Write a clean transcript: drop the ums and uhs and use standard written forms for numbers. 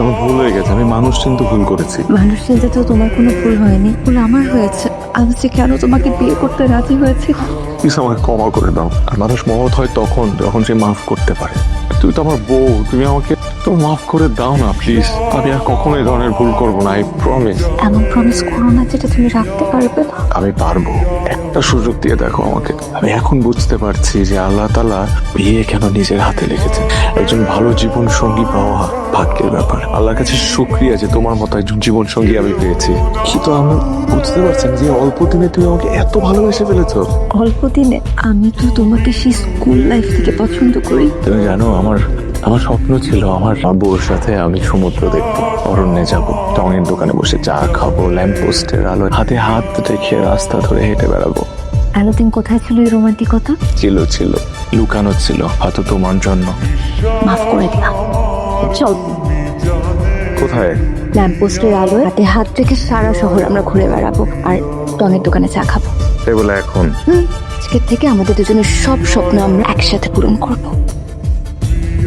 আমার ভুল হয়ে গেছে, আমি মানুষ চিনতে ভুল করেছি। মানুষ চিনতে তো তোমার কোনো ভুল হয়নি, ভুল আমার হয়েছে। আমি যে কেন তোমাকে বিয়ে করতে রাজি হয়েছি। প্লিজ আমাকে ক্ষমা করে দাও। আর মানুষ মহৎ হয় তখন যখন সে মাফ করতে পারে। তুই তো আমার বউ, তুমি আমাকে তো মাফ করে দাও না প্লিজ। আমি আর কখনো এই ধরনের ভুল করবো না, আই প্রমিস। এমন প্রমিস করো না যেটা তুমি রাখতে পারবে না। আমি পারবো, একটা সুযোগ দিয়ে দেখো আমাকে। আমি এখন বুঝতে পারছি যে আল্লাহ তাআলা বিয়ে কেন নিজের হাতে রেখেছে। একজন ভালো জীবন সঙ্গী পাওয়া ভাগ্যের ব্যাপার। আল্লাহর কাছে শুকরিয়া যে তোমার মতো একজন জীবন সঙ্গী আমি পেয়েছি। কিন্তু আমি বুঝতে পারছি যে অল্প দিনে তুমি আমাকে এত ভালোবেসে ফেলেছো। অল্প দিনে আমি তো তোমাকে সেই স্কুল লাইফ থেকে পছন্দ করি। তুমি জানো, আমার স্বপ্ন ছিল আমার বউর সাথে আমি সমুদ্র দেখবো, অরণ্যে যাব, টঙের দোকানে বসে চা খাবো, ল্যাম্প পোস্টের আলো হাতে হাত রেখে রাস্তা ধরে হেঁটে বেড়াবো। এতদিন কোথায় ছিল এই রোমান্টিকতা? ছিল লুকানো ছিল, হয়তো তোমার জন্য। মাফ করে দিলাম। চল কোথায়? ল্যাম্পপোস্টের আলোয় হাতে হাত রেখে সারা শহর আমরা ঘুরে বেড়াবো আর টঙের দোকানে চা খাবো। তাই বলে এখন? আজকের থেকে আমাদের দুজনের সব স্বপ্ন আমরা একসাথে পূরণ করবো।